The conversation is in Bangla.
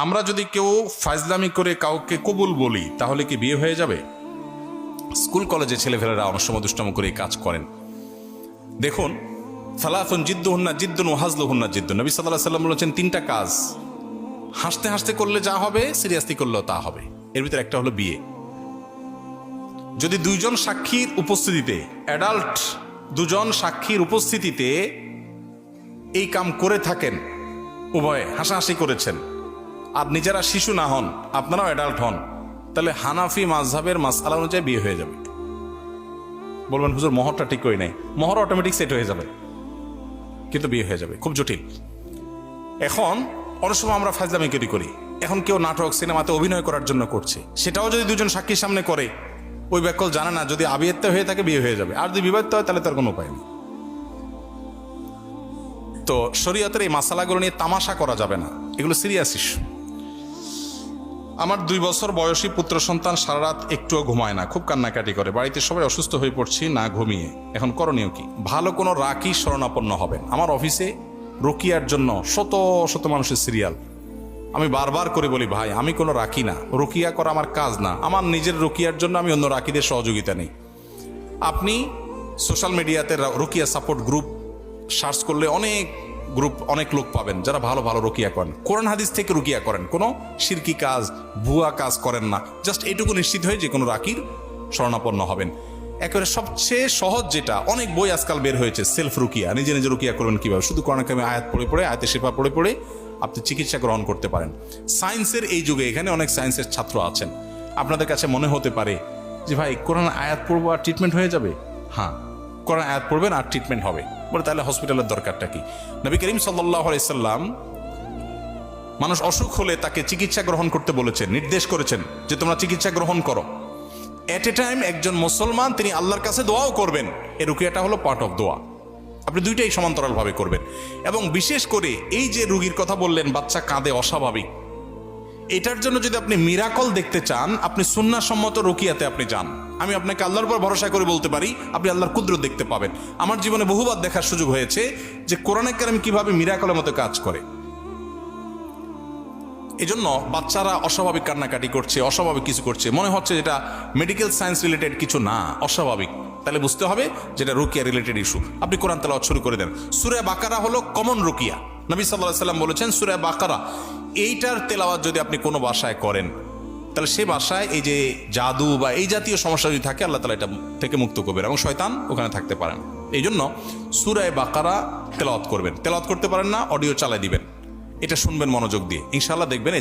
আমরা যদি কেউ ফাজলামি করে কাউকে কবুল বলি তাহলে কি বিয়ে হয়ে যাবে? স্কুল কলেজে ছেলেফেলেরা অনেক সময় দুষ্টামি করে কাজ করেন। দেখুন, সালাতুন জিদ্দুহুন্না জিদ্দুন ওয়া হাজলুহুন্না জিদ্দুন। নবী সাল্লাল্লাহু আলাইহি ওয়াসাল্লাম বলেছেন তিনটা কাজ হাসতে হাসতে করলে যা হবে সিরিয়াসলি করলেও তা হবে। এর ভিতরে একটা হলো বিয়ে। যদি দুইজন সাক্ষীর উপস্থিতিতে, অ্যাডাল্ট দুজন সাক্ষীর উপস্থিতিতে এই কাম করে থাকেন, উভয়ে হাসাহাসি করেছেন, আর নিজেরা শিশু না হন, আপনারাও অ্যাডাল্ট হন, তাহলে হানাফি মাযহাবের মাসআলা অনুযায়ী বিয়ে হয়ে যাবে। বলবেন হুজুর মোহরটা ঠিক কই নাই। মোহর অটোমেটিক সেট হয়ে যাবে, কিন্তু বিয়ে হয়ে যাবে। খুব জটিল। এখন অনেক সময় আমরা ফাজলামি করি। এখন কেউ নাটক সিনেমাতে অভিনয় করার জন্য করছে, সেটাও যদি দুজন সাক্ষীর সামনে করে, ওই ব্যাকল জানে না, যদি আবিয়াত্ত হয়ে থাকে বিয়ে হয়ে যাবে, আর যদি বিবাহিত হয় তাহলে তার কোনো উপায় নেই। তো শরীয়তের এই মাসালাগুলো নিয়ে তামাশা করা যাবে না, এগুলো সিরিয়াস ইস্যু। আমার 2 বছর বয়সী পুত্র সন্তান সারা রাত একটুও ঘুমায় না, খুব কান্নাকাটি করে, বাড়িতে সবাই অসুস্থ হয়ে পড়ছি না ঘুমিয়ে। এখন করণীয় কি? ভালো কোনো রাকি শরণাপন্ন হবেন। আমার অফিসে রুকিয়ার জন্য শত শত মানুষের সিরিয়াল। আমি বারবার করে বলি, ভাই আমি কোনো রাকি না, রুকিয়া করা আমার কাজ না, আমার নিজের রুকিয়ার জন্য আমি অন্য রাকিদের সহযোগিতা নেই। আপনি সোশ্যাল মিডিয়াতে রুকিয়া সাপোর্ট গ্রুপ সার্চ করলে অনেক গ্রুপ, অনেক লোক পাবেন যারা ভালো ভালো রুকিয়া করেন, কোরআন হাদিস থেকে রুকিয়া করেন, কোনো শিরকি কাজ ভুয়া কাজ করেন না। জাস্ট এইটুকু নিশ্চিত হয়ে যে কোনো রাকির শরণাপন্ন হবেন। একেবারে সবচেয়ে সহজ যেটা, অনেক বই আজকাল বের হয়েছে, সেলফ রুকিয়া, নিজে নিজে রুকিয়া করবেন কিভাবে। শুধু কোরআন কারিমে আয়াত পড়ে আয়াতে শিফা পড়ে আপনি চিকিৎসা গ্রহণ করতে পারেন। সায়েন্সের এই যুগে এখানে অনেক সায়েন্সের ছাত্র আছেন, আপনাদের কাছে মনে হতে পারে যে ভাই কোরআন আয়াত পড়বো আর ট্রিটমেন্ট হয়ে যাবে। হ্যাঁ, কোরআন আয়াত পড়বেন আর ট্রিটমেন্ট হবে। বলে তাহলে হসপিটালের দরকারটা কি? নবী করিম সাল্লাল্লাহু আলাইহি সাল্লাম মানুষ অসুখ হলে তাকে চিকিৎসা গ্রহণ করতে বলেছেন, নির্দেশ করেছেন যে তোমরা চিকিৎসা গ্রহণ করো। এট এ টাইম একজন মুসলমান তিনি আল্লাহর কাছে দোয়াও করবেন। এই রুকিয়াটা হলো পার্ট অফ দোয়া। আপনি দুইটাই সমান্তরালভাবে করবেন। এবং বিশেষ করে এই যে রোগীর কথা বললেন, বাচ্চা কাঁদে অস্বাভাবিক, এটার জন্য যদি আপনি মিরাকল দেখতে চান, আপনি সুন্নাহসম্মত রুকিয়াতে আপনি যান। আমি আপনাকে আল্লাহর উপর ভরসা করে বলতে পারি আপনি আল্লাহর কুদরত দেখতে পাবেন। আমার জীবনে বহুবার দেখার সুযোগ হয়েছে যে কোরআনে কারিম কিভাবে মিরাকলের মতো কাজ করে। এজন্য বাচ্চারা অস্বাভাবিক কান্নাকাটি করছে, অস্বাভাবিক কিছু করছে, মনে হচ্ছে যেটা মেডিকেল সায়েন্স রিলেটেড কিছু না, অস্বাভাবিক, তাহলে বুঝতে হবে যেটা রুকিয়া রিলেটেড ইস্যু। আপনি কোরআন তেলাওয়াত শুরু করে দেন। সূরা বাকারা হলো কমন রুকিয়া। নবী সাল্লাল্লাহু আলাইহি সাল্লাম বলেছেন সূরা বাকারা, এইটার তেলাওয়াত যদি আপনি কোনো ভাষায় করেন, তাহলে সে ভাষায় এই যে জাদু বা এই জাতীয় সমস্যা যদি থাকে, আল্লাহ তাআলা এটা থেকে মুক্ত করবেন এবং শয়তান ওখানে থাকতে পারেন। এই জন্য সূরা বাকারা তেলাওয়াত করবেন। তেলাওয়াত করতে পারেন না, অডিও চালাই দিবেন, এটা শুনবেন মনোযোগ দিয়ে, ইনশাআল্লাহ দেখবেন